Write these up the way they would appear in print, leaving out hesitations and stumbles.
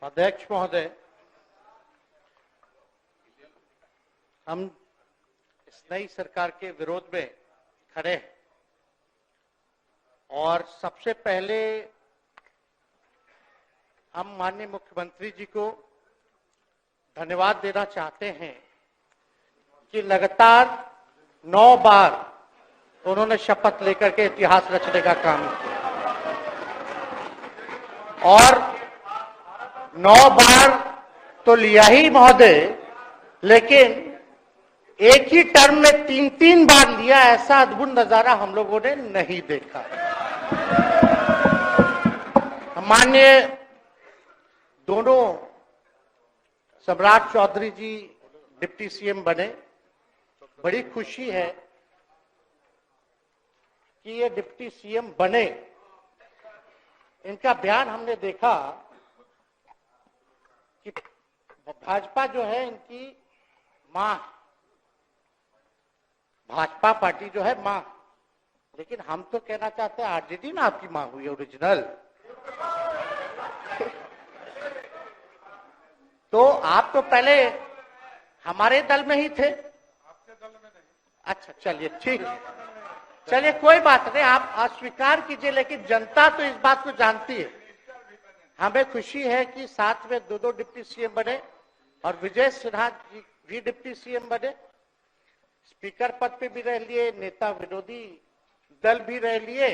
अध्यक्ष महोदय, हम इस नई सरकार के विरोध में खड़े हैं और सबसे पहले हम माननीय मुख्यमंत्री जी को धन्यवाद देना चाहते हैं कि लगातार 9 बार उन्होंने शपथ लेकर के इतिहास रचने का काम किया और 9 बार तो लिया ही महोदय, लेकिन एक ही टर्म में 3-3 बार लिया, ऐसा अद्भुत नजारा हम लोगों ने नहीं देखा। माननीय दोनों सम्राट चौधरी जी डिप्टी सीएम बने, बड़ी खुशी है कि ये डिप्टी सीएम बने। इनका बयान हमने देखा कि भाजपा जो है इनकी मां, भाजपा पार्टी जो है मां, लेकिन हम तो कहना चाहते हैं आरजेडी ना आपकी मां हुई ओरिजिनल। तो आप तो पहले हमारे दल में ही थे। आपके दल में नहीं। अच्छा, चलिए ठीक है, चलिए कोई बात नहीं, आप अस्वीकार कीजिए, लेकिन जनता तो इस बात को जानती है। हमें खुशी है कि साथ में 2 डिप्टी सीएम बने और विजय सिन्हा जी भी डिप्टी सीएम बने, स्पीकर पद पे भी रह लिए, नेता विरोधी दल भी रह लिए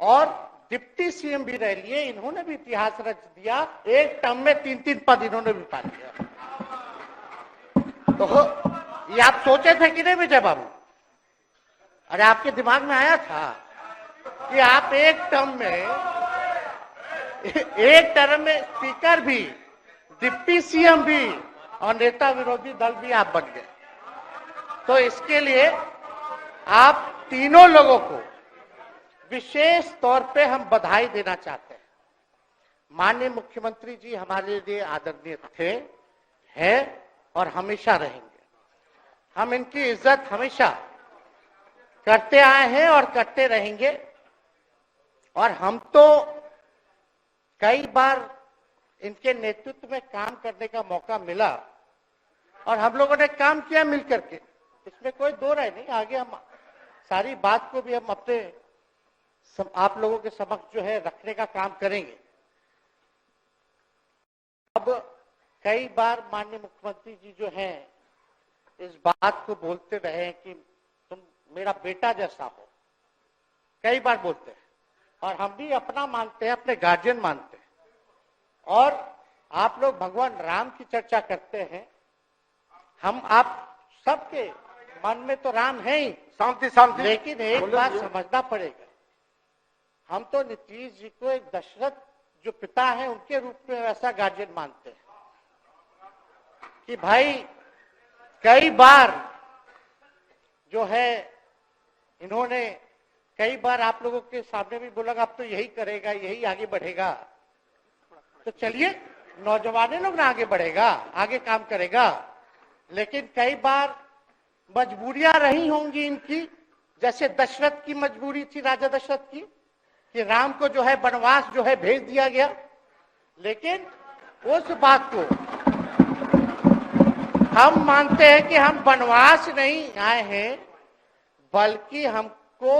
और डिप्टी सीएम भी रह लिए। इन्होंने भी इतिहास रच दिया, एक टर्म में 3-3 पद इन्होंने भी पा लिया। तो ये आप सोचे थे कि नहीं विजय बाबू? अरे आपके दिमाग में आया था कि आप एक टर्म में स्पीकर भी, डिप्टी सीएम भी और नेता विरोधी दल भी आप बन गए। तो इसके लिए आप तीनों लोगों को विशेष तौर पे हम बधाई देना चाहते हैं। माननीय मुख्यमंत्री जी हमारे लिए आदरणीय थे, हैं और हमेशा रहेंगे। हम इनकी इज्जत हमेशा करते आए हैं और करते रहेंगे। और हम तो कई बार इनके नेतृत्व में काम करने का मौका मिला और हम लोगों ने काम किया मिलकर के, इसमें कोई दो राय नहीं। आगे हम सारी बात को भी हम अपने आप लोगों के समक्ष जो है रखने का काम करेंगे। अब कई बार माननीय मुख्यमंत्री जी जो हैं इस बात को बोलते रहे कि तुम मेरा बेटा जैसा हो, कई बार बोलते हैं और हम भी अपना मानते हैं, अपने गार्जियन मानते हैं। और आप लोग भगवान राम की चर्चा करते हैं, हम आप सबके मन में तो राम है ही, शांति, लेकिन एक बात समझना पड़ेगा, हम तो नीतीश जी को एक दशरथ जो पिता है उनके रूप में वैसा गार्जियन मानते हैं कि भाई कई बार जो है इन्होंने कई बार आप लोगों के सामने भी बोला अब तो यही करेगा, यही आगे बढ़ेगा। तो चलिए नौजवान लोग ना आगे बढ़ेगा, आगे काम करेगा, लेकिन कई बार मजबूरियां रही होंगी इनकी, जैसे दशरथ की मजबूरी थी, राजा दशरथ की, कि राम को जो है वनवास जो है भेज दिया गया। लेकिन उस बात को हम मानते हैं कि हम वनवास नहीं आए हैं, बल्कि हमको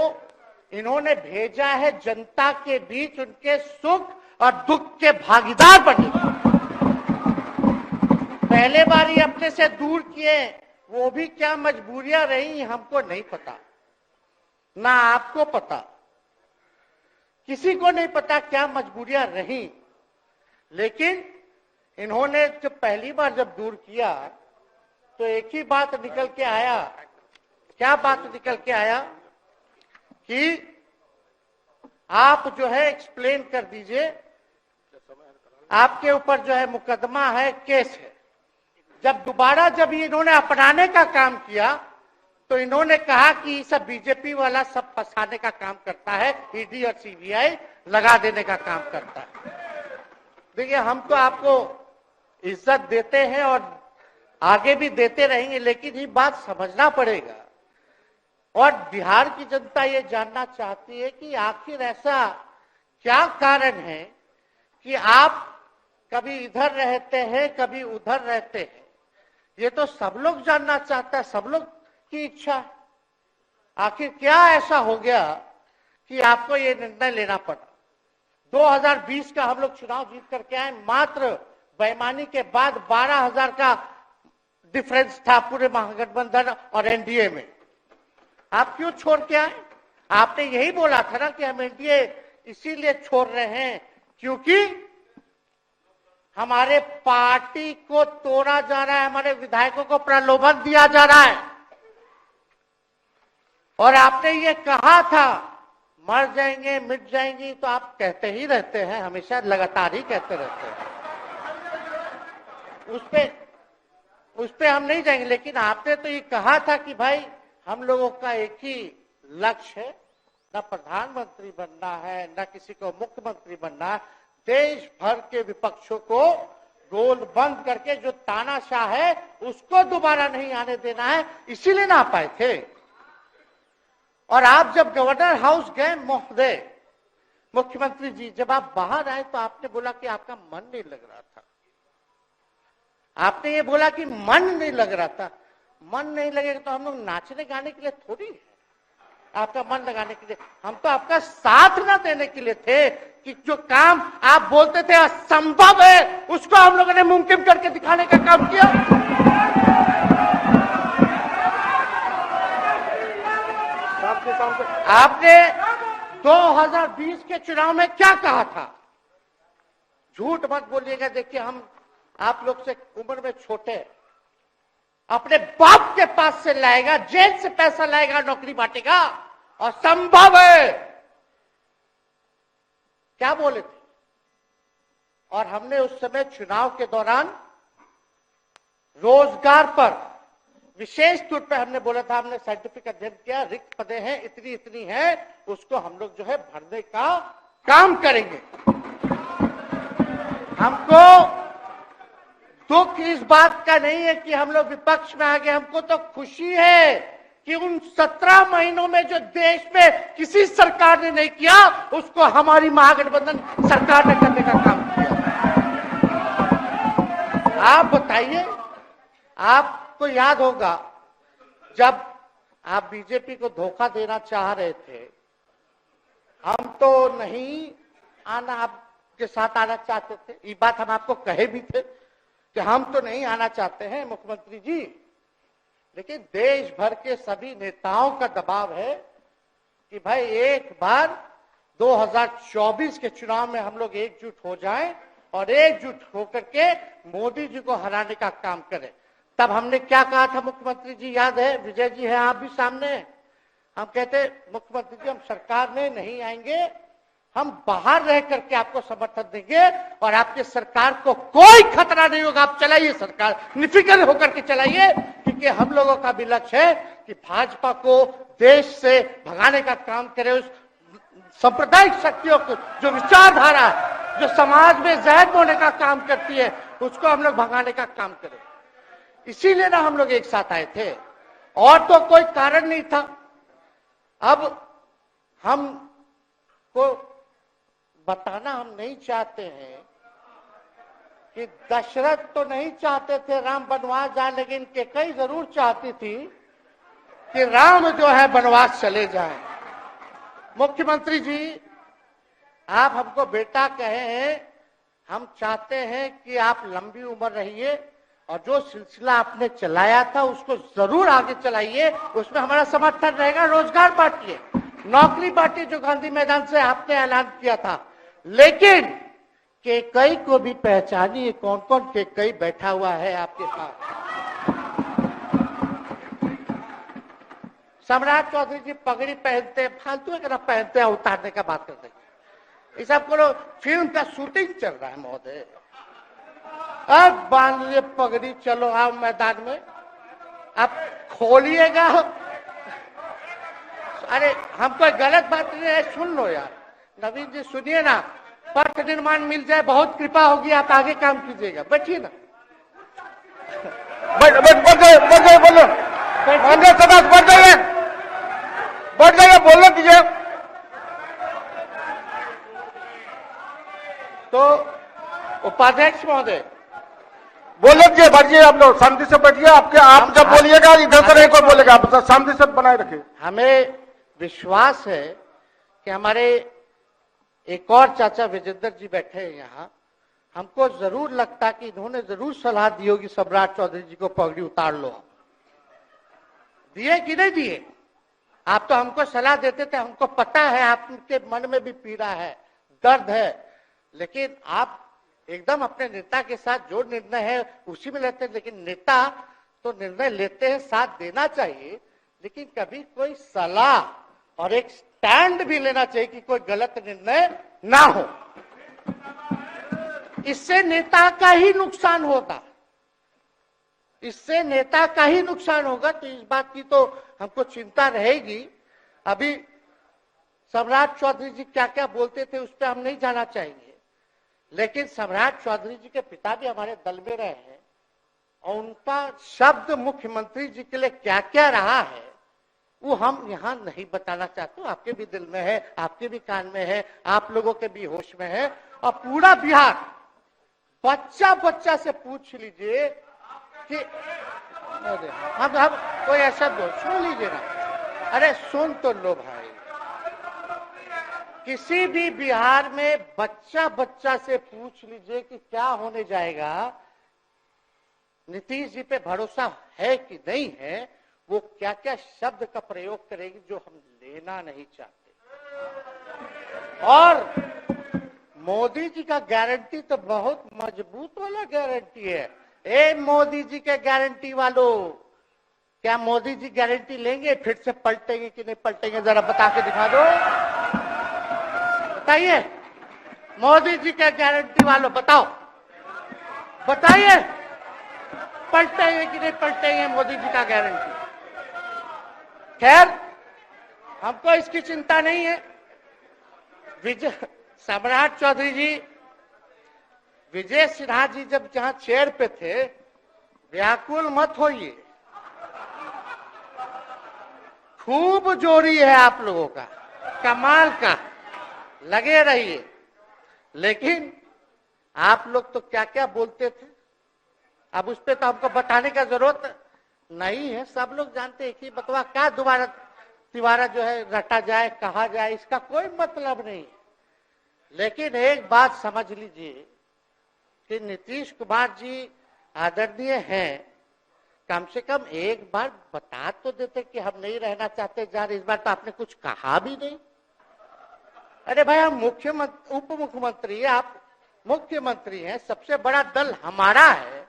इन्होंने भेजा है जनता के बीच उनके सुख और दुख के भागीदार बने। पहले बार ही अपने से दूर किए, वो भी क्या मजबूरियां रही हमको नहीं पता, ना आपको पता, किसी को नहीं पता क्या मजबूरियां रही। लेकिन इन्होंने जब पहली बार जब दूर किया तो एक ही बात निकल के आया। क्या बात निकल के आया कि आप जो है एक्सप्लेन कर दीजिए, आपके ऊपर जो है मुकदमा है, केस है। जब दोबारा जब इन्होंने अपनाने का काम किया तो इन्होंने कहा कि सब बीजेपी वाला सब फंसाने का काम करता है, ईडी और सीबीआई लगा देने का काम करता है। देखिए हम तो आपको इज्जत देते हैं और आगे भी देते रहेंगे, लेकिन ये बात समझना पड़ेगा। और बिहार की जनता ये जानना चाहती है कि आखिर ऐसा क्या कारण है कि आप कभी इधर रहते हैं, कभी उधर रहते हैं। ये तो सब लोग जानना चाहता है, सब लोग की इच्छा। आखिर क्या ऐसा हो गया कि आपको ये निर्णय लेना पड़ा? 2020 का हम लोग चुनाव जीत करके आए, मात्र बेईमानी के बाद 12,000 का डिफरेंस था पूरे महागठबंधन और एनडीए में। आप क्यों छोड़ के आए? आपने यही बोला था ना कि हम एनडीए इसीलिए छोड़ रहे हैं क्योंकि हमारे पार्टी को तोड़ा जा रहा है, हमारे विधायकों को प्रलोभन दिया जा रहा है। और आपने ये कहा था मर जाएंगे, मिट जाएंगी, तो आप कहते ही रहते हैं, हमेशा लगातार ही कहते रहते हैं। उस पे हम नहीं जाएंगे, लेकिन आपने तो ये कहा था कि भाई हम लोगों का एक ही लक्ष्य है, न प्रधानमंत्री बनना है, न किसी को मुख्यमंत्री बनना है। देश भर के विपक्षों को गोल बंद करके जो तानाशाह है उसको दोबारा नहीं आने देना है, इसीलिए ना आ पाए थे। और आप जब गवर्नर हाउस गए महोदय, मुख्यमंत्री जी, जब आप बाहर आए तो आपने बोला कि आपका मन नहीं लग रहा था। आपने ये बोला कि मन नहीं लग रहा था। मन नहीं लगेगा तो हम लोग नाचने गाने के लिए थोड़ी है, आपका मन लगाने के लिए। हम तो आपका साथ ना देने के लिए थे कि जो काम आप बोलते थे असंभव है, उसको हम लोगों ने मुमकिन करके दिखाने का काम किया। आपने 2020 के चुनाव में क्या कहा था? झूठ मत बोलिएगा। देखिए, हम आप लोग से उम्र में छोटे, अपने बाप के पास से लाएगा, जेल से पैसा लाएगा, नौकरी बांटेगा, और संभव है, क्या बोले थे? और हमने उस समय चुनाव के दौरान रोजगार पर विशेष तौर पे हमने बोला था, हमने साइंटिफिक अध्ययन किया, रिक्त पदें हैं, इतनी इतनी है, उसको हम लोग जो है भरने का काम करेंगे। हमको दुख इस बात का नहीं है कि हम लोग विपक्ष में आ गए, हमको तो खुशी है कि उन 17 महीनों में जो देश में किसी सरकार ने नहीं किया, उसको हमारी महागठबंधन सरकार ने करने का काम किया। आप बताइए, आपको याद होगा जब आप बीजेपी को धोखा देना चाह रहे थे, हम तो नहीं आना, आपके साथ आना चाहते थे। ये बात हम आपको कहे भी थे कि हम तो नहीं आना चाहते हैं मुख्यमंत्री जी, लेकिन देश भर के सभी नेताओं का दबाव है कि भाई एक बार 2024 के चुनाव में हम लोग एकजुट हो जाएं और एकजुट होकर के मोदी जी को हराने का काम करें। तब हमने क्या कहा था मुख्यमंत्री जी, याद है? विजय जी हैं, आप भी सामने हैं। हम कहते मुख्यमंत्री जी हम सरकार में नहीं आएंगे, हम बाहर रह करके आपको समर्थन देंगे और आपके सरकार को कोई खतरा नहीं होगा, आप चलाइए सरकार, निफिक्र होकर के चलाइए, क्योंकि हम लोगों का भी लक्ष्य है कि भाजपा को देश से भगाने का काम करे। उस सांप्रदायिक शक्तियों को, जो विचारधारा है, जो समाज में जहर बोने का काम करती है, उसको हम लोग भगाने का काम करें। इसीलिए ना हम लोग एक साथ आए थे, और तो कोई कारण नहीं था। अब हम को बताना हम नहीं चाहते हैं कि दशरथ तो नहीं चाहते थे राम वनवास जाए, लेकिन कैकेयी जरूर चाहती थी कि राम जो है वनवास चले जाएं। मुख्यमंत्री जी, आप हमको बेटा कहे हैं, हम चाहते हैं कि आप लंबी उम्र रहिए और जो सिलसिला आपने चलाया था उसको जरूर आगे चलाइए, उसमें हमारा समर्थन रहेगा। रोजगार बांटिए, नौकरी बांटिए, जो गांधी मैदान से आपने ऐलान किया था, लेकिन कैकेयी को भी पहचानिए, कौन कौन कैकेयी बैठा हुआ है आपके साथ। सम्राट चौधरी जी पगड़ी पहनते, फालतू है पहनते हैं, उतारने का बात करते हैं। इस सबको फिल्म का शूटिंग चल रहा है महोदय, अब बांध लिए पगड़ी, चलो आओ मैदान में, अब खोलिएगा। अरे हम कोई गलत बात नहीं है, सुन लो यार, नवीन जी सुनिए ना, पथ निर्माण मिल जाए, बहुत कृपा होगी, आप आगे काम कीजिएगा, बैठिए ना। बैठ जाइए, बोलने दीजिए। तो उपाध्यक्ष महोदय, बोले दीजिए, बैठिए आप लोग, शांति से बैठिए। आप जब बोलिएगा इधर से नहीं कोई बोलेगा, आप शांति से बनाए रखिए। हमें विश्वास है कि हमारे एक और चाचा विजेंद्र जी बैठे हैं यहाँ, हमको जरूर लगता कि इन्होंने जरूर सलाह दी होगी सम्राट चौधरी जी को पगड़ी उतार लो। दिए कि नहीं दिए? आप तो हमको सलाह देते थे, हमको पता है आपके मन में भी पीड़ा है, दर्द है, लेकिन आप एकदम अपने नेता के साथ जो निर्णय है उसी में लेते हैं। लेकिन नेता तो निर्णय लेते हैं, साथ देना चाहिए, लेकिन कभी कोई सलाह और एक स्टैंड भी लेना चाहिए कि कोई गलत निर्णय ना हो। इससे नेता का ही नुकसान होगा, इससे नेता का ही नुकसान होगा। तो इस बात की तो हमको चिंता रहेगी। अभी सम्राट चौधरी जी क्या क्या बोलते थे उस पर हम नहीं जाना चाहेंगे, लेकिन सम्राट चौधरी जी के पिता भी हमारे दल में रहे हैं और उनका शब्द मुख्यमंत्री जी के लिए क्या क्या रहा है वो हम यहाँ नहीं बताना चाहते। आपके भी दिल में है, आपके भी कान में है, आप लोगों के भी होश में है, और पूरा बिहार बच्चा बच्चा से पूछ लीजिए कि हम कोई ऐसा बोल, सुन लीजिए ना, अरे सुन तो लो भाई। किसी भी बिहार में बच्चा बच्चा से पूछ लीजिए कि क्या होने जाएगा, नीतीश जी पे भरोसा है कि नहीं है, वो क्या क्या शब्द का प्रयोग करेगी जो हम लेना नहीं चाहते। और मोदी जी का गारंटी तो बहुत मजबूत वाला गारंटी है। ए मोदी जी के गारंटी वालों, क्या मोदी जी गारंटी लेंगे फिर से पलटेंगे कि नहीं पलटेंगे? जरा बता के दिखा दो, बताइए। मोदी जी के गारंटी वालों बताओ, बताइए पलटेंगे कि नहीं पलटेंगे मोदी जी का गारंटी? खैर, हमको इसकी चिंता नहीं है। सम्राट चौधरी जी, विजय सिन्हा जी जब जहां चेयर पे थे, व्याकुल मत होइए, खूब जोड़ी है आप लोगों का, कमाल का, लगे रहिए। लेकिन आप लोग तो क्या क्या बोलते थे, अब उस पर तो हमको बताने का जरूरत नहीं है, सब लोग जानते हैं कि बतवा क्या दोबारा तिवारा जो है रटा जाए, कहा जाए, इसका कोई मतलब नहीं है। लेकिन एक बात समझ लीजिए कि नीतीश कुमार जी आदरणीय हैं, कम से कम एक बार बता तो देते कि हम नहीं रहना चाहते जा रहे। इस बार तो आपने कुछ कहा भी नहीं। अरे भाई, हम मुख्यमंत्री, उप मुख्यमंत्री, आप मुख्यमंत्री हैं, सबसे बड़ा दल हमारा है,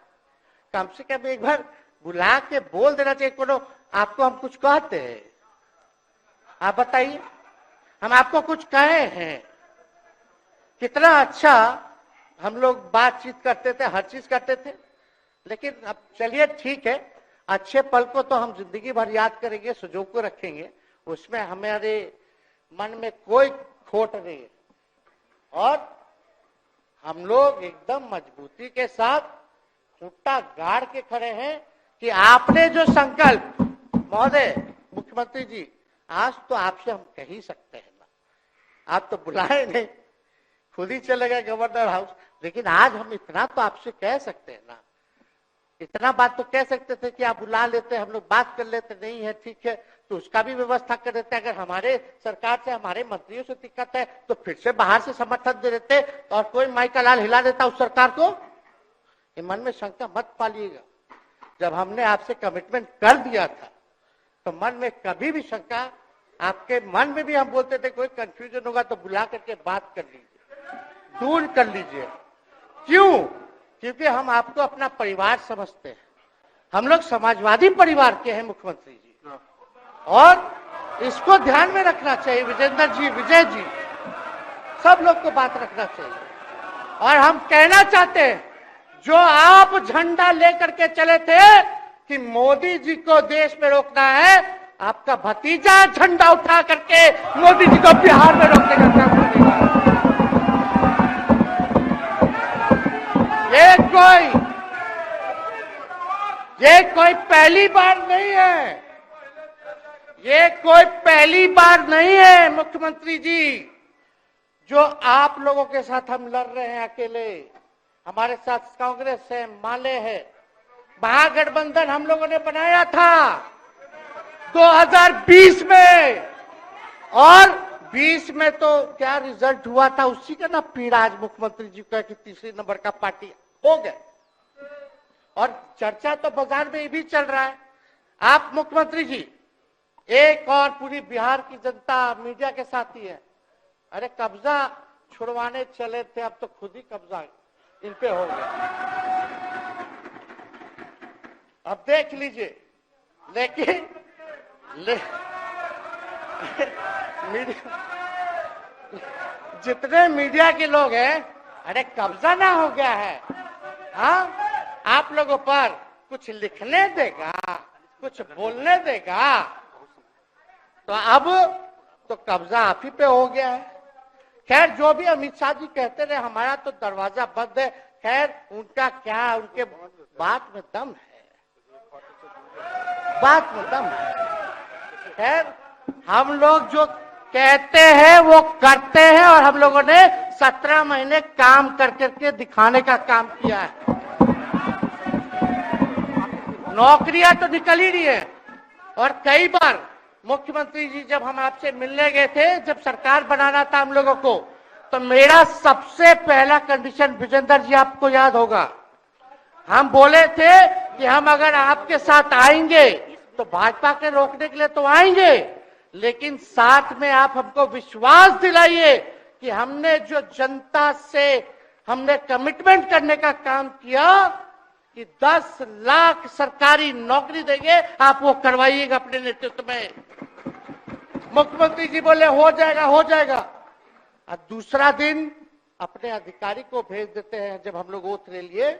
कम से कम एक बार बुला के बोल देना चाहिए। कोनो आपको हम कुछ कहते हैं? आप बताइए, हम आपको कुछ कहे हैं? कितना अच्छा हम लोग बातचीत करते थे, हर चीज करते थे। लेकिन अब चलिए ठीक है, अच्छे पल को तो हम जिंदगी भर याद करेंगे, सुजो को रखेंगे, उसमें हमारे मन में कोई खोट नहीं है। और हम लोग एकदम मजबूती के साथ खूंटा गाड़ के खड़े हैं कि आपने जो संकल्प, महोदय मुख्यमंत्री जी, आज तो आपसे हम कह ही सकते हैं ना, आप तो बुलाए नहीं, खुद ही चले गए गवर्नर हाउस, लेकिन आज हम इतना तो आपसे कह सकते हैं ना, इतना बात तो कह सकते थे कि आप बुला लेते, हम लोग बात कर लेते। नहीं है ठीक है, तो उसका भी व्यवस्था कर देते। अगर हमारे सरकार से, हमारे मंत्रियों से दिक्कत है तो फिर से बाहर से समर्थन दे देते और कोई माई का लाल हिला देता उस सरकार को। ये मन में शंका मत पालिएगा, जब हमने आपसे कमिटमेंट कर दिया था तो मन में कभी भी शंका, आपके मन में भी हम बोलते थे कोई कंफ्यूजन होगा तो बुला करके बात कर लीजिए, दूर कर लीजिए। क्यों? क्योंकि हम आपको अपना परिवार समझते हैं। हम लोग समाजवादी परिवार के हैं मुख्यमंत्री जी, और इसको ध्यान में रखना चाहिए। विजेंद्र जी, विजय जी, सब लोग को बात रखना चाहिए। और हम कहना चाहते हैं, जो आप झंडा लेकर के चले थे कि मोदी जी को देश में रोकना है, आपका भतीजा झंडा उठा करके मोदी जी को बिहार में रोकने का काम करेगा। ये कोई पहली बार नहीं है, ये कोई पहली बार नहीं है मुख्यमंत्री जी, जो आप लोगों के साथ हम लड़ रहे हैं अकेले। हमारे साथ कांग्रेस है, माले है, महागठबंधन हम लोगों ने बनाया था 2020 में, और 20 में तो क्या रिजल्ट हुआ था उसी का ना पीड़ा आज मुख्यमंत्री जी का कि तीसरे नंबर का पार्टी हो गए। और चर्चा तो बाजार में ये भी चल रहा है, आप मुख्यमंत्री जी एक और पूरी बिहार की जनता मीडिया के साथ ही है। अरे कब्जा छुड़वाने चले थे, अब तो खुद ही कब्जा इन पे हो गया। अब देख लीजिए, लेकिन मीडिया, जितने मीडिया के लोग हैं, अरे कब्जा ना हो गया है, हाँ आप लोगों पर कुछ लिखने देगा, कुछ बोलने देगा, तो अब तो कब्जा आप ही पे हो गया है। खैर जो भी अमित शाह जी कहते रहे हमारा तो दरवाजा बंद है, खैर उनका क्या, उनके बात में दम है, बात में दम है। खैर हम लोग जो कहते हैं वो करते हैं, और हम लोगों ने 17 महीने काम कर करके दिखाने का काम किया है। नौकरियां तो निकल ही रही है, और कई बार मुख्यमंत्री जी जब हम आपसे मिलने गए थे, जब सरकार बनाना था हम लोगों को, तो मेरा सबसे पहला कंडीशन, विजेंद्र जी आपको याद होगा, हम बोले थे कि हम अगर आपके साथ आएंगे तो भाजपा के रोकने के लिए तो आएंगे, लेकिन साथ में आप हमको विश्वास दिलाइए कि हमने जो जनता से हमने कमिटमेंट करने का काम किया कि 10 लाख सरकारी नौकरी देंगे, आप वो करवाइएगा अपने नेतृत्व में। मुख्यमंत्री जी बोले हो जाएगा, हो जाएगा। और दूसरा दिन अपने अधिकारी को भेज देते हैं, जब हम लोग ओथ ले लिए,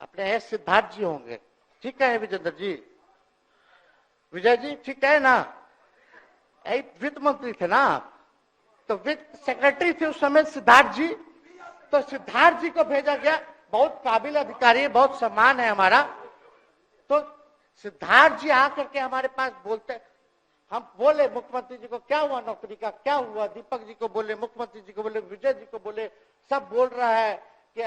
अपने सिद्धार्थ जी होंगे, ठीक है विजेंद्र जी, विजय जी ठीक है ना, वित्त मंत्री थे ना आप, तो वित्त सेक्रेटरी थे उस समय सिद्धार्थ जी, तो सिद्धार्थ जी को भेजा गया, बहुत काबिल अधिकारी है, बहुत सम्मान है हमारा। तो सिद्धार्थ जी आकर के हमारे पास बोलते, हम बोले मुख्यमंत्री जी को क्या हुआ नौकरी का, क्या हुआ, दीपक जी को बोले, मुख्यमंत्री जी को बोले, विजय जी को बोले, सब बोल रहा है कि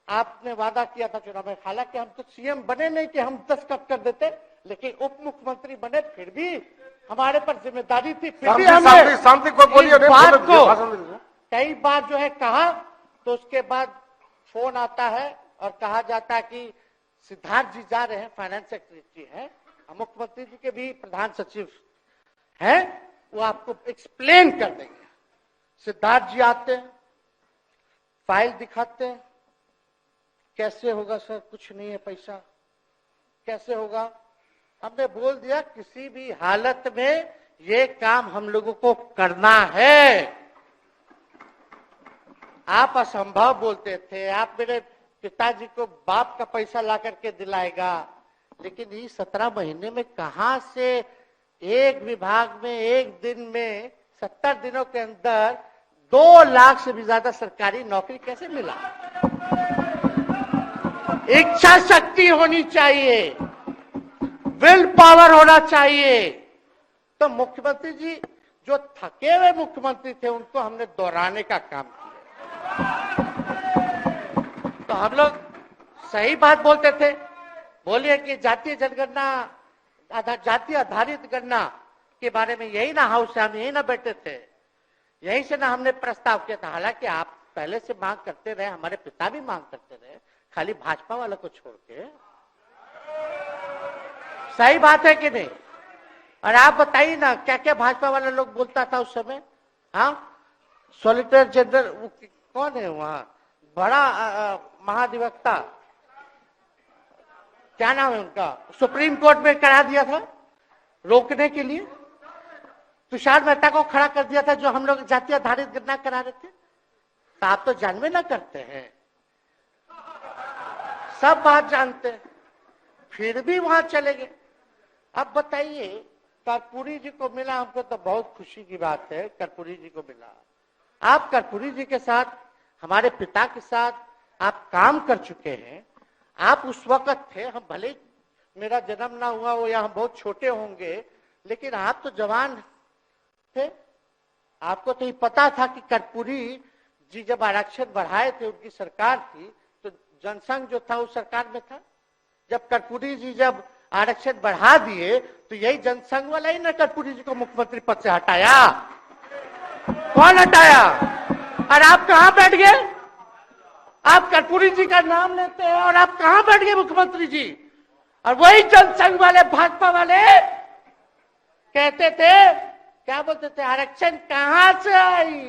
आपने वादा किया था चुनाव में। हालांकि हम तो सीएम बने नहीं कि हम दस्तखत कर देते, लेकिन उप मुख्यमंत्री बने, फिर भी हमारे पर जिम्मेदारी थी, फिर भी हमने शांति को बोलिए, बात को कई बार जो है कहा। तो उसके बाद फोन आता है और कहा जाता है कि सिद्धार्थ जी जा रहे हैं, फाइनेंस सेक्रेटरी हैं, मुख्यमंत्री जी के भी प्रधान सचिव हैं, वो आपको एक्सप्लेन कर देंगे। सिद्धार्थ जी आते हैं, फाइल दिखाते हैं, कैसे होगा सर, कुछ नहीं है पैसा, कैसे होगा। हमने बोल दिया किसी भी हालत में ये काम हम लोगों को करना है। आप असंभव बोलते थे, आप मेरे पिताजी को बाप का पैसा ला करके दिलाएगा, लेकिन ये 17 महीने में कहां से एक विभाग में एक दिन में 70 दिनों के अंदर 2 लाख से भी ज्यादा सरकारी नौकरी कैसे मिला। इच्छा शक्ति होनी चाहिए, विल पावर होना चाहिए। तो मुख्यमंत्री जी जो थके हुए मुख्यमंत्री थे उनको हमने दोहराने का काम किया। तो हम लोग सही बात बोलते थे, बोलिए कि जातीय जनगणना, जातीय आधारित गणना के बारे में यही ना हाउस से हम यही ना बैठे थे, यही से ना हमने प्रस्ताव किया था। हालांकि आप पहले से मांग करते रहे, हमारे पिता भी मांग करते रहे, खाली भाजपा वालों को छोड़ के। सही बात है कि नहीं? और आप बताइए ना क्या क्या भाजपा वाला लोग बोलता था उस समय। हाँ, सॉलिसिटर जनरल कौन है वहां, बड़ा महाधिवक्ता, क्या नाम है उनका, सुप्रीम कोर्ट में करा दिया था रोकने के लिए, तुषार मेहता को खड़ा कर दिया था जो हम लोग जातीय आधारित गणना करा रहे थे। तो आप तो जानवे ना करते हैं, सब बात जानते हैं, फिर भी वहां चले गए। अब बताइए, कर्पूरी जी को मिला, हमको तो बहुत खुशी की बात है, कर्पूरी जी को मिला। आप कर्पूरी जी के साथ, हमारे पिता के साथ आप काम कर चुके हैं। आप उस वक्त थे, हम भले मेरा जन्म ना हुआ वो, या हम बहुत छोटे होंगे, लेकिन आप तो जवान थे। आपको तो ये पता था कि कर्पूरी जी जब आरक्षण बढ़ाए थे, उनकी सरकार थी, तो जनसंघ जो था उस सरकार में था। जब कर्पूरी जी जब आरक्षण बढ़ा दिए तो यही जनसंघ वाला ही ना कर्पूरी जी को मुख्यमंत्री पद से हटाया। कौन हटाया? और आप कहां बैठ गए? आप कर्पूरी जी का नाम लेते हैं और आप कहां बैठ गए मुख्यमंत्री जी? और वही जनसंघ वाले भाजपा वाले कहते थे, क्या बोलते थे, आरक्षण कहां से आई,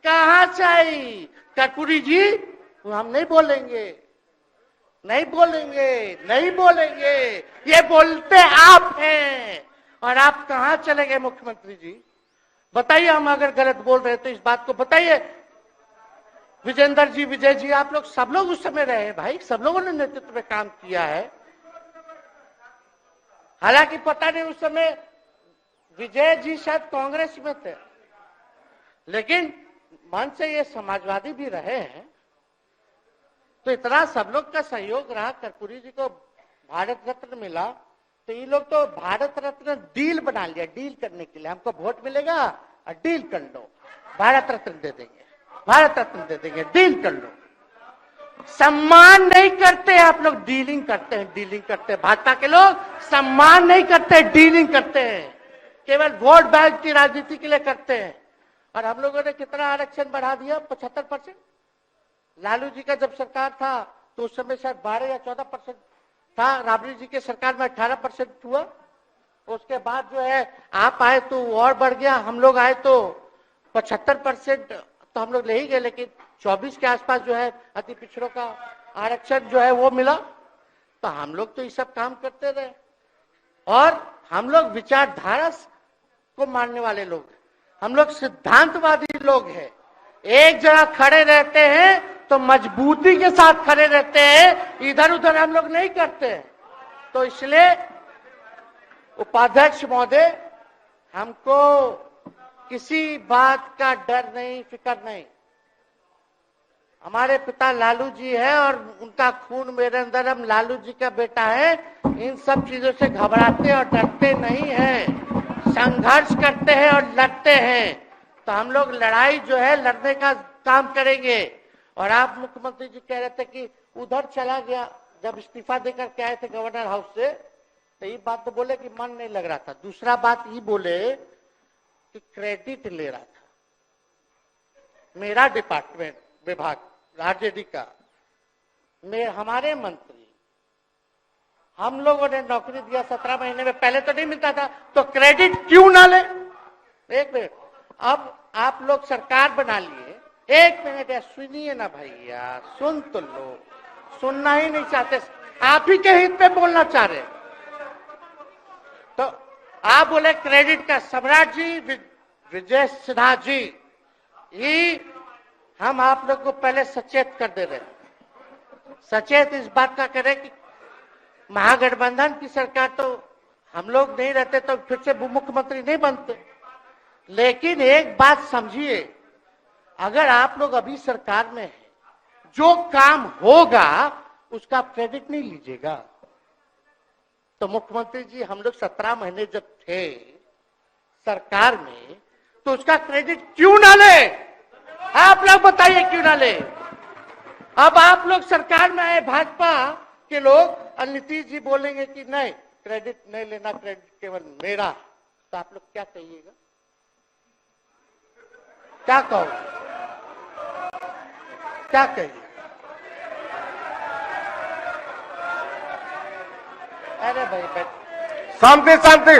कहां से आई? कर्पूरी जी हम नहीं बोलेंगे, नहीं बोलेंगे, नहीं बोलेंगे, ये बोलते आप हैं। और आप कहां चले गए मुख्यमंत्री जी? बताइए, हम अगर गलत बोल रहे तो इस बात को बताइए। विजेंद्र जी, विजय जी, आप लोग सब लोग उस समय रहे भाई, सब लोगों ने नेतृत्व में काम किया है। हालांकि पता नहीं उस समय विजय जी शायद कांग्रेस में थे, लेकिन मन से ये समाजवादी भी रहे हैं। तो इतना सब लोग का सहयोग रहा, कर्पूरी जी को भारत रत्न मिला, तो ये लोग तो भारत रत्न डील बना लिया, डील करने के लिए। हमको वोट मिलेगा और डील कर लो, भारत रत्न दे देंगे, भारत रत्न दे देंगे, डील कर लो। सम्मान नहीं करते आप लोग, डीलिंग करते हैं, डीलिंग करते हैं। भाजपा के लोग सम्मान नहीं करते, डीलिंग करते हैं, केवल वोट बैंक की राजनीति के लिए करते हैं। और हम लोगों ने कितना आरक्षण बढ़ा दिया? 75%। लालू जी का जब सरकार था तो उस समय शायद 12 या 14% था, राबड़ी जी के सरकार में 18% हुआ। उसके बाद जो है आप आए तो और बढ़ गया, हम लोग आए तो 75% तो हम लोग ले ही गए, लेकिन 24 के आसपास जो है अति पिछड़ों का आरक्षण जो है वो मिला। तो हम लोग तो ये सब काम करते रहे, और हम लोग विचारधारा को मानने वाले लोग हैं, हम लोग सिद्धांतवादी लोग हैं। एक जगह खड़े रहते हैं तो मजबूती के साथ खड़े रहते हैं, इधर उधर हम लोग नहीं करते हैं। तो इसलिए उपाध्यक्ष महोदय, हमको किसी बात का डर नहीं, फिक्र नहीं। हमारे पिता लालू जी है और उनका खून मेरे अंदर, हम लालू जी का बेटा है। इन सब चीजों से घबराते और डरते नहीं हैं, संघर्ष करते हैं और लड़ते हैं। तो हम लोग लड़ाई जो है लड़ने का काम करेंगे। और आप मुख्यमंत्री जी कह रहे थे कि उधर चला गया, जब इस्तीफा देकर के आए थे गवर्नर हाउस से, तो ये बात तो बोले कि मन नहीं लग रहा था। दूसरा बात ये बोले कि क्रेडिट ले रहा था मेरा डिपार्टमेंट, विभाग आरजेडी का, हमारे मंत्री, हम लोगों ने नौकरी दिया 17 महीने में, पहले तो नहीं मिलता था, तो क्रेडिट क्यों ना ले? एक मिनट, अब आप लोग सरकार बना लिए, एक मिनट यार सुनिए ना भाई, यार सुन तो लो, सुनना ही नहीं चाहते, आप ही के हित में बोलना चाह रहे। तो आप बोले क्रेडिट का, सम्राट जी, विजय सिन्हा जी, ये हम आप लोग को पहले सचेत कर दे रहे हैं। सचेत इस बात का करें कि महागठबंधन की सरकार तो हम लोग नहीं रहते तो फिर से मुख्यमंत्री नहीं बनते। लेकिन एक बात समझिए, अगर आप लोग अभी सरकार में हैं, जो काम होगा उसका क्रेडिट नहीं लीजिएगा। तो मुख्यमंत्री जी, हम लोग 17 महीने जब थे सरकार में, तो उसका क्रेडिट क्यों ना ले? आप लोग बताइए क्यों ना ले? अब आप लोग सरकार में आए भाजपा के लोग, और नीतीश जी बोलेंगे कि नहीं क्रेडिट नहीं लेना, क्रेडिट केवल मेरा, तो आप लोग क्या कहिएगा? क्या कहो, क्या कहिए? अरे भाई शांति शांति।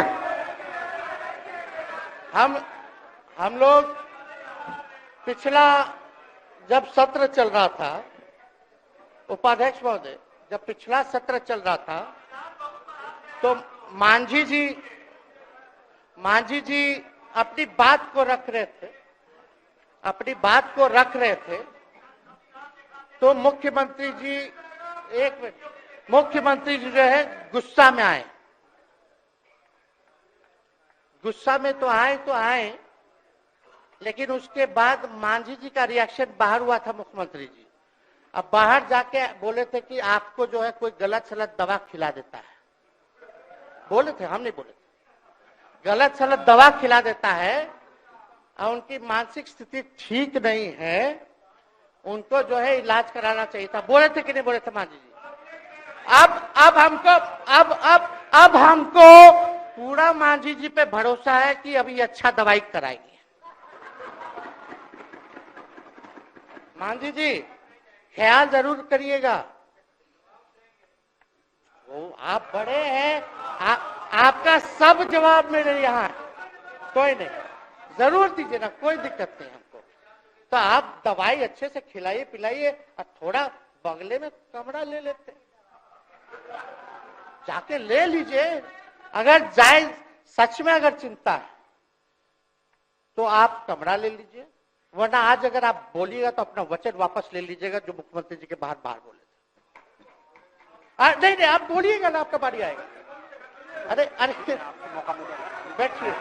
हम लोग पिछला जब सत्र चल रहा था, उपाध्यक्ष महोदय, जब पिछला सत्र चल रहा था तो मांझी जी अपनी बात को रख रहे थे, अपनी बात को रख रहे थे। तो मुख्यमंत्री जी, एक मिनट, मुख्यमंत्री जी जो है गुस्सा में आए, गुस्सा में तो आए, लेकिन उसके बाद मांझी जी का रिएक्शन बाहर हुआ था मुख्यमंत्री जी। अब बाहर जाके बोले थे कि आपको जो है कोई गलत सलत दवा खिला देता है, बोले थे, हम नहीं बोले थे, गलत सलत दवा खिला देता है और उनकी मानसिक स्थिति ठीक नहीं है, उनको जो है इलाज कराना चाहिए था। बोले थे कि नहीं बोले थे मांझी जी? अब हमको पूरा मांझी जी पे भरोसा है कि अभी अच्छा दवाई कराएंगे। मांझी जी ख्याल जरूर करिएगा। वो आप बड़े हैं, आपका सब जवाब मेरे यहाँ है, कोई नहीं, जरूर दीजिए ना, कोई दिक्कत नहीं हमको। तो आप दवाई अच्छे से खिलाइए पिलाइए और थोड़ा बगले में कमरा ले लेते, जाके ले लीजिए। अगर जाए सच में अगर चिंता है तो आप कमरा ले लीजिए, वरना आज अगर आप बोलिएगा तो अपना वचन वापस ले लीजिएगा जो मुख्यमंत्री जी के बाहर बोले थे। नहीं आप बोलिएगा ना, आपका बारी आएगा। अरे बैठिए,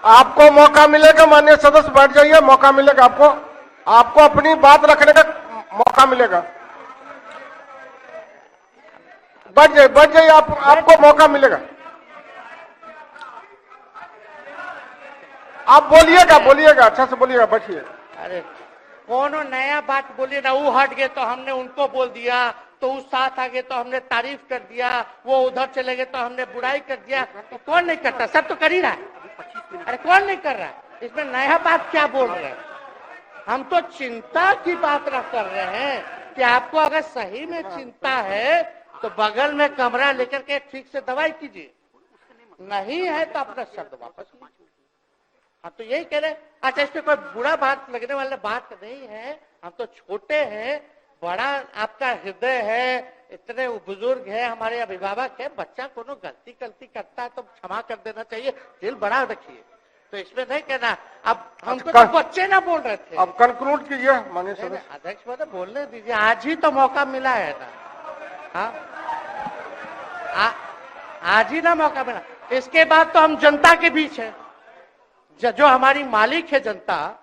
आपको मौका मिलेगा, माननीय सदस्य बैठ जाइए, मौका मिलेगा आपको, आपको अपनी बात रखने का मौका मिलेगा। बैठ जाइए आपको मौका मिलेगा। आप बोलिएगा अच्छा से बोलिएगा, बैठिए। अरे कोनो नया बात बोलिए ना, वो हट गए तो हमने उनको बोल दिया, तो उस साथ आ गए तो हमने तारीफ कर दिया, वो उधर चले गए तो हमने बुराई कर दिया। तो कौन नहीं करता? सब तो कर ही रहा है। अरे कौन नहीं कर रहा है? इसमें नया बात क्या बोल रहे हैं? हम तो चिंता की बात न कर रहे हैं कि आपको अगर सही में चिंता है तो बगल में कमरा लेकर के ठीक से दवाई कीजिए, नहीं है तो अपना शब्द वापस लीजिए। हम तो यही कह रहे हैं। अच्छा, इसमें कोई बुरा बात लगने वाला बात नहीं है, हम तो छोटे हैं, बड़ा आपका हृदय है, इतने बुजुर्ग है, हमारे अभिभावक है, बच्चा कोनो गलती करता है तो क्षमा कर देना चाहिए, दिल बड़ा रखिए, तो इसमें नहीं कहना। अब हमको तो बच्चे ना बोल रहे थे। अब कंक्लूड कीजिए माननीय सदस्य। अध्यक्ष महोदय बोलने दीजिए, आज ही तो मौका मिला है ना। हाँ, आज ही ना मौका मिला, इसके बाद तो हम जनता के बीच है, जो हमारी मालिक है जनता।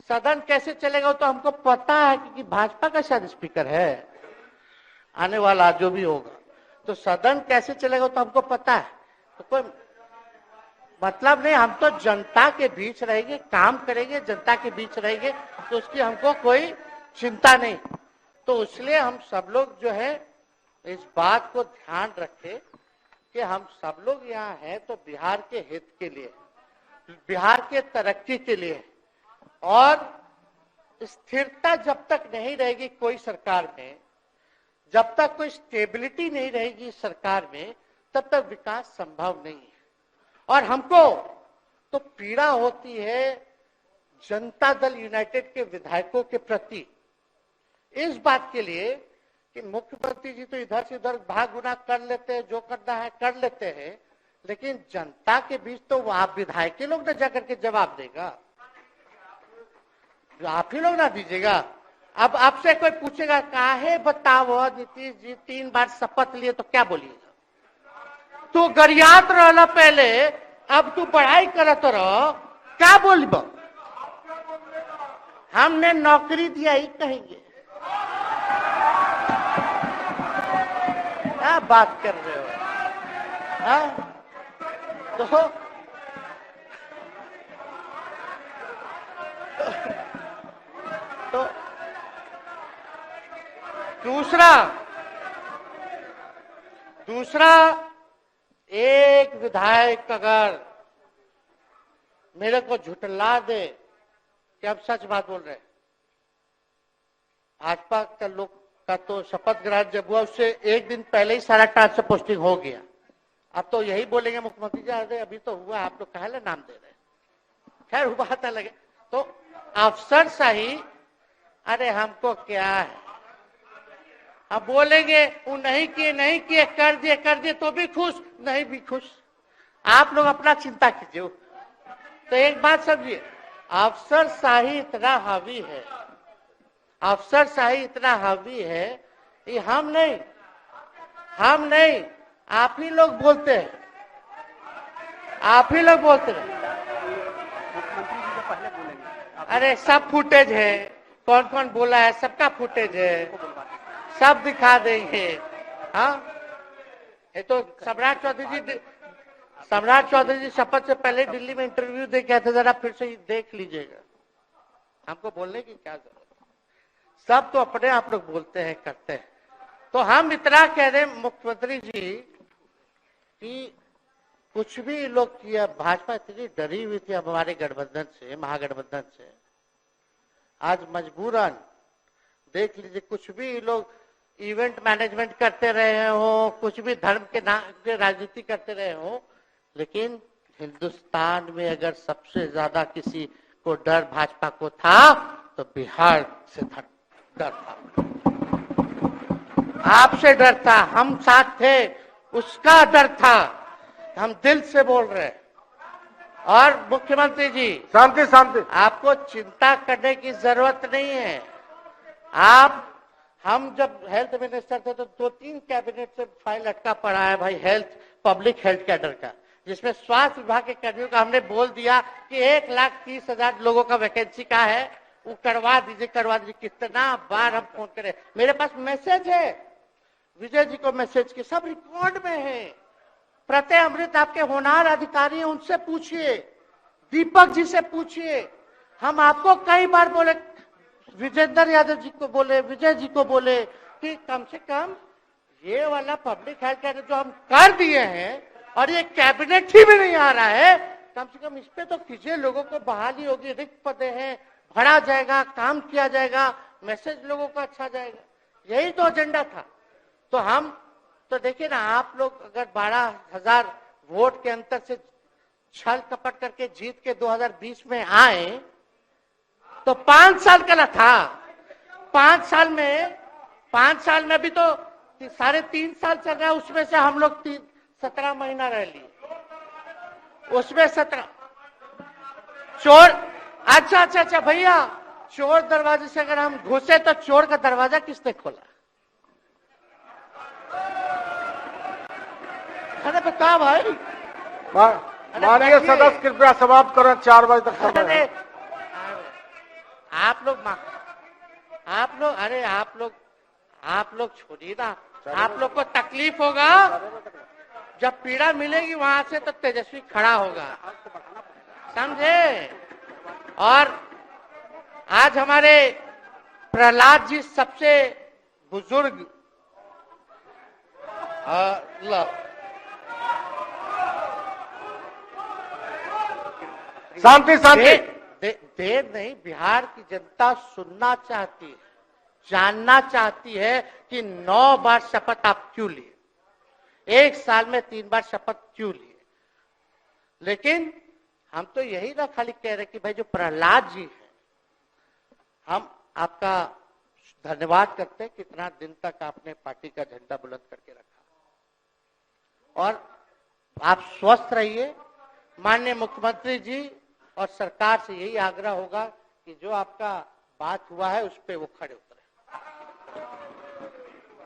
सदन कैसे चलेगा तो हमको पता है, क्योंकि भाजपा का शायद स्पीकर है आने वाला जो भी होगा, तो सदन कैसे चलेगा तो हमको पता है। तो कोई मतलब नहीं, हम तो जनता के बीच रहेंगे, काम करेंगे, जनता के बीच रहेंगे, तो उसकी हमको कोई चिंता नहीं। तो इसलिए हम सब लोग जो है इस बात को ध्यान रखें कि हम सब लोग यहाँ हैं तो बिहार के हित के लिए, बिहार के तरक्की के लिए, और स्थिरता जब तक नहीं रहेगी कोई सरकार में, जब तक कोई स्टेबिलिटी नहीं रहेगी सरकार में, तब तक विकास संभव नहीं है। और हमको तो पीड़ा होती है जनता दल यूनाइटेड के विधायकों के प्रति, इस बात के लिए कि मुख्यमंत्री जी तो इधर से उधर भाग गुना कर लेते हैं, जो करना है कर लेते हैं, लेकिन जनता के बीच तो आप विधायक के लोग ना जाकर के जवाब देगा, आप ही लोग ना दीजिएगा। अब आपसे कोई पूछेगा काहे बताओ नीतीश जी 3 बार शपथ लिए, तो क्या बोलिएगा? तू गरियात रहला पहले, अब तू पढ़ाई करत रह, क्या बोलब? हमने नौकरी दिया ही कहेंगे। क्या बात कर रहे हो? हाँ? तो दूसरा एक विधायक अगर मेरे को झुठला दे कि अब सच बात बोल रहे, भाजपा का लोग का तो शपथ ग्रहण जब हुआ उससे एक दिन पहले ही सारा ट्रांसफर पोस्टिंग हो गया। अब तो यही बोलेंगे मुख्यमंत्री जी अरे अभी तो हुआ, आप लोग काहे नाम दे रहे? खैर हुआ था लगे तो अफसरशाही, अरे हमको क्या है, अब बोलेंगे वो नहीं किए कर दिए तो भी खुश, नहीं भी खुश, आप लोग अपना चिंता कीजिए। तो एक बात समझिए, अफसरशाही इतना हावी है, अफसरशाही इतना हावी है कि हम नहीं आप ही लोग बोलते हैं, आप ही लोग बोलते हैं। मुख्यमंत्री जी तो पहले बोलेंगे। अरे सब फुटेज है, कौन कौन बोला है सबका फुटेज है, सब दिखा देंगे। हाँ, ये तो सम्राट चौधरी जी शपथ से पहले दिल्ली में इंटरव्यू दे के आए थे, जरा फिर से देख लीजिएगा, हमको बोलने की क्या जरूरत। सब तो अपने आप लोग बोलते हैं, करते हैं। तो हम इतना कह रहे मुख्यमंत्री जी कि कुछ भी लोग किया, भाजपा इतनी डरी हुई थी हमारे गठबंधन से, महागठबंधन से, आज मजबूरन देख लीजिए, कुछ भी लोग इवेंट मैनेजमेंट करते रहे हो, कुछ भी धर्म के नाम के राजनीति करते रहे हो, लेकिन हिंदुस्तान में अगर सबसे ज्यादा किसी को डर भाजपा को था तो बिहार से डर था, आपसे डर था, हम साथ थे, उसका डर था। हम दिल से बोल रहे हैं। और मुख्यमंत्री जी, शांति शांति, आपको चिंता करने की जरूरत नहीं है। हम जब हेल्थ मिनिस्टर थे तो 2-3 कैबिनेट से फाइल अटका पड़ा है भाई, हेल्थ, पब्लिक हेल्थ कैडर का, जिसमें स्वास्थ्य विभाग के कर्मियों का हमने बोल दिया कि 1,30,000 लोगों का वैकेंसी का है, वो करवा दीजिए, करवा दीजिए। कितना बार हम फोन करें, मेरे पास मैसेज है, विजय जी को मैसेज के सब रिकॉर्ड में है। प्रत्यय अमृत आपके होनहार अधिकारी हैं, उनसे पूछिए, दीपक जी से पूछिए। हम आपको कई बार बोले, विजेंद्र यादव जी को बोले, विजय जी को बोले कि कम से कम ये वाला पब्लिक हेल्थ केयर जो हम कर दिए हैं और ये कैबिनेट ही में नहीं आ रहा है, कम से कम इस पे तो कीजिए, लोगों को बहाली होगी, रिक्त पदे हैं, भरा जाएगा, काम किया जाएगा, मैसेज लोगों का अच्छा जाएगा। यही तो एजेंडा था। तो हम तो देखिए ना, आप लोग अगर 12,000 वोट के अंतर से छल कपट करके जीत के 2020 में आए तो 5 साल का ना था। 5 साल में भी तो 3.5 साल चल रहा है, उसमें से हम लोग 17 महीना रह लिए, उसमें 17 चोर। अच्छा भैया, चोर दरवाजे से अगर हम घुसे तो चोर का दरवाजा किसने खोला? अरे बता भाई। माननीय सदस्य कृपया समाप्त करें, 4 बजे तक समय है। आप लोग छोड़िए ना, आप लोग को तकलीफ होगा, जब पीड़ा मिलेगी वहां से तो तेजस्वी खड़ा होगा, समझे? और आज हमारे प्रहलाद जी सबसे बुजुर्ग शांति शांति, देर नहीं, बिहार की जनता सुनना चाहती है, जानना चाहती है कि 9 बार शपथ आप क्यों लिए, 1 साल में 3 बार शपथ क्यों लिए। लेकिन हम तो यही ना खाली कह रहे कि भाई जो प्रहलाद जी हैं, हम आपका धन्यवाद करते हैं, कितना दिन तक आपने पार्टी का झंडा बुलंद करके रखा। और आप स्वस्थ रहिए। माननीय मुख्यमंत्री जी और सरकार से यही आग्रह होगा कि जो आपका बात हुआ है उस पर वो खड़े उतरे।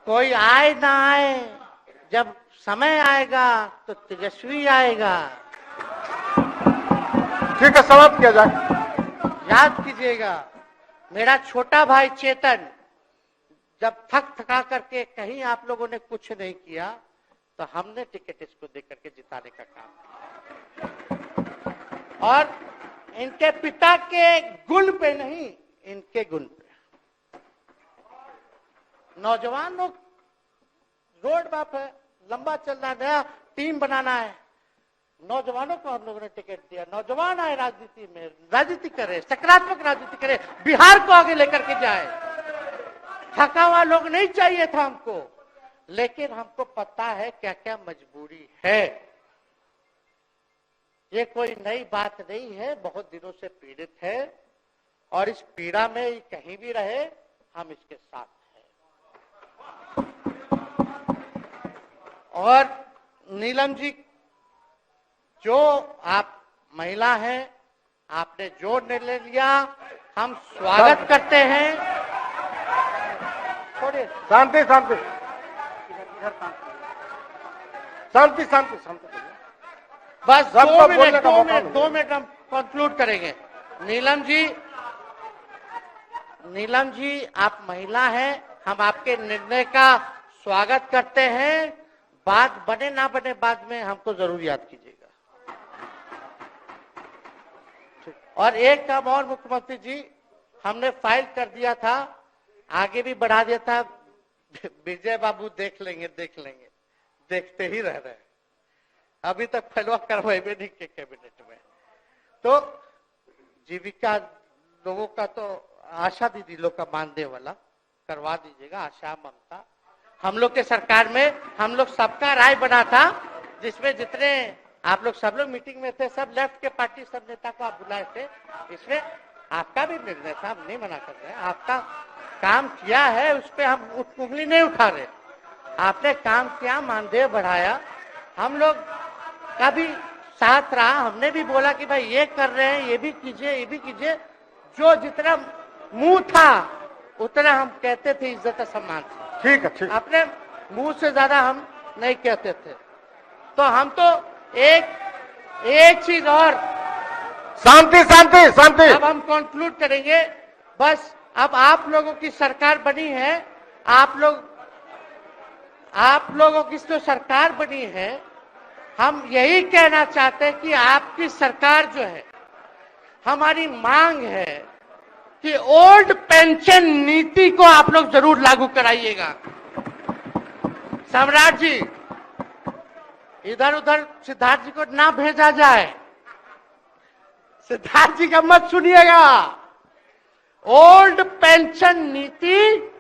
कोई आए ना आए, जब समय आएगा तो तेजस्वी आएगा। ठीक है, समाप्त किया जाए। याद कीजिएगा, मेरा छोटा भाई चेतन जब थका करके कहीं आप लोगों ने कुछ नहीं किया तो हमने टिकट इसको देकर के जिताने का काम किया। और इनके पिता के गुण पे नहीं, इनके गुण पे। नौजवान लोग रोड मैप है, लंबा चलना है, नया टीम बनाना है, नौजवानों को हम लोगों ने टिकट दिया। नौजवान आए राजनीति में, राजनीति करे, सकारात्मक राजनीति करे, बिहार को आगे लेकर के जाए। थका हुआ लोग नहीं चाहिए था हमको, लेकिन हमको पता है क्या क्या मजबूरी है। ये कोई नई बात नहीं है, बहुत दिनों से पीड़ित है और इस पीड़ा में कहीं भी रहे हम इसके साथ हैं। और नीलम जी, जो आप महिला हैं, आपने जो निर्णय लिया हम स्वागत करते हैं। शांति शांति शांति शांति शांति, बस 2 मिनट हम कंक्लूड करेंगे। नीलम जी आप महिला हैं, हम आपके निर्णय का स्वागत करते हैं। बात बने ना बने बाद में हमको जरूर याद कीजिएगा। और एक काम और मुख्यमंत्री जी, हमने फाइल कर दिया था आगे भी बढ़ा दिया था। विजय बाबू देख लेंगे, देखते ही रह रहे हैं। अभी तक फैलवा करवाए भी नहीं के कैबिनेट में। तो जीविका लोगों का तो आशा दीदी लोग का मानदेय वाला करवा दीजिएगा, आशा ममता। हम लोग के सरकार में हम लोग सबका राय बना था, जिसमें जितने आप लोग सब लोग मीटिंग में थे, सब लेफ्ट के पार्टी सब नेता को आप बुलाए थे। इसमें आपका भी निर्णय था, हम नहीं मना कर रहे हैं। आपका काम किया है, उस पर हम उंगली नहीं उठा रहे। आपने काम किया, मानदेय बढ़ाया, हम लोग का भी साथ रहा। हमने भी बोला कि भाई ये कर रहे हैं, ये भी कीजिए, ये भी कीजिए। जो जितना मुंह था उतना हम कहते थे, इज्जत सम्मान से। ठीक है, ठीक। अपने मुंह से ज्यादा हम नहीं कहते थे। तो हम तो एक चीज और, शांति शांति शांति। अब हम कंक्लूड करेंगे। बस अब आप लोगों की सरकार बनी है, आप लोगों की जो सरकार बनी है, हम यही कहना चाहते हैं कि आपकी सरकार जो है, हमारी मांग है कि ओल्ड पेंशन नीति को आप लोग जरूर लागू कराइएगा। सम्राट जी, इधर उधर सिद्धार्थ जी को ना भेजा जाए। सिद्धार्थ जी का मत सुनिएगा। ओल्ड पेंशन नीति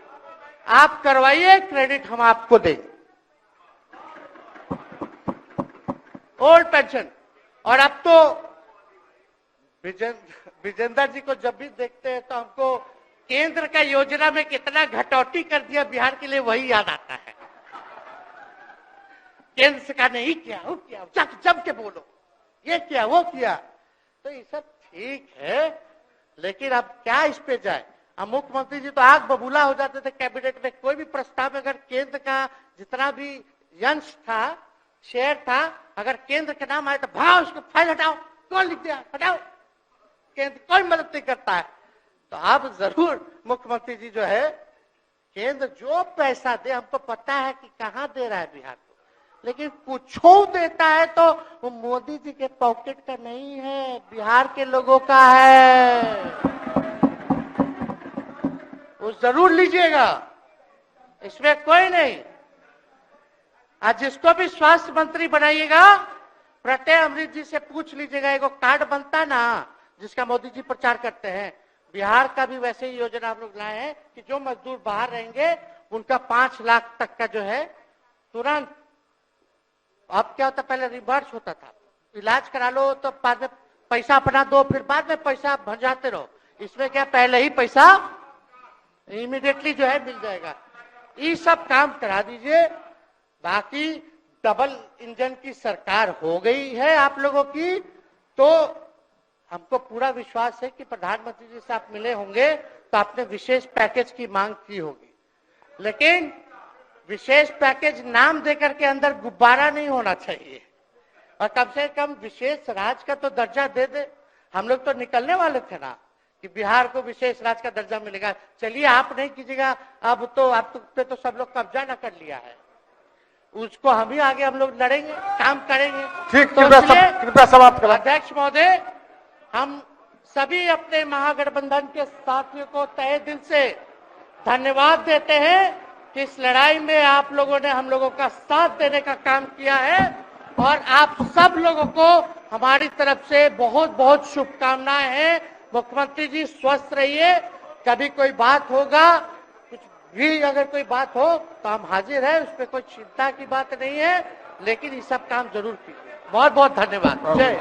आप करवाइए, क्रेडिट हम आपको देंगे। Old pension. और अब तो विजेंद्र जी को जब भी देखते हैं तो हमको केंद्र का योजना में कितना घटौती कर दिया बिहार के लिए, वही याद आता है। केंद्र सरकार ने ही किया, वो किया, जम के बोलो, ये किया, वो किया। तो ये सब ठीक है, लेकिन अब क्या इस पे जाए। अब मुख्यमंत्री जी तो आग बबूला हो जाते थे कैबिनेट में। कोई भी प्रस्ताव अगर केंद्र का जितना भी अंश था, शेयर था, अगर केंद्र के नाम आए तो भाव उसको फाइल हटाओ, कौन लिख दिया, हटाओ, केंद्र कोई मदद नहीं करता है। तो अब जरूर मुख्यमंत्री जी जो है, केंद्र जो पैसा दे, हमको पता है कि कहां दे रहा है बिहार को, लेकिन कुछ देता है तो वो मोदी जी के पॉकेट का नहीं है, बिहार के लोगों का है। वो जरूर लीजिएगा, इसमें कोई नहीं। आज जिसको भी स्वास्थ्य मंत्री बनाइएगा, प्रत्यय अमृत जी से पूछ लीजिएगा। एगो कार्ड बनता ना, जिसका मोदी जी प्रचार करते हैं, बिहार का भी वैसे ही योजना हम लोग लाए हैं कि जो मजदूर बाहर रहेंगे उनका 5 लाख तक का जो है तुरंत। अब क्या होता, पहले रिवर्स होता था, इलाज करा लो तो बाद में पैसा अपना दो, फिर बाद में पैसा भंजाते रहो। इसमें क्या, पहले ही पैसा इमीडिएटली जो है मिल जाएगा। ये सब काम करा दीजिए। बाकी डबल इंजन की सरकार हो गई है आप लोगों की, तो हमको पूरा विश्वास है कि प्रधानमंत्री जी से आप मिले होंगे तो आपने विशेष पैकेज की मांग की होगी। लेकिन विशेष पैकेज नाम देकर के अंदर गुब्बारा नहीं होना चाहिए, और कम से कम विशेष राज्य का तो दर्जा दे दे। हम लोग तो निकलने वाले थे ना कि बिहार को विशेष राज्य का दर्जा मिलेगा। चलिए आप नहीं कीजिएगा, अब तो आप पे तो सब लोग कब्जा न कर लिया है, उसको हम ही आगे हम लोग लड़ेंगे, काम करेंगे। ठीक, तो कृपया समाप्त करें। अध्यक्ष महोदय, हम सभी अपने महागठबंधन के साथियों को तहे दिल से धन्यवाद देते हैं कि इस लड़ाई में आप लोगों ने हम लोगों का साथ देने का काम किया है, और आप सब लोगों को हमारी तरफ से बहुत बहुत शुभकामनाएं हैं। मुख्यमंत्री जी स्वस्थ रहिए। कभी कोई बात होगा, कुछ भी अगर कोई बात हो तो हम हाजिर हैं, उसमें कोई चिंता की बात नहीं है, लेकिन ये सब काम जरूर कीजिए। बहुत बहुत धन्यवाद। जय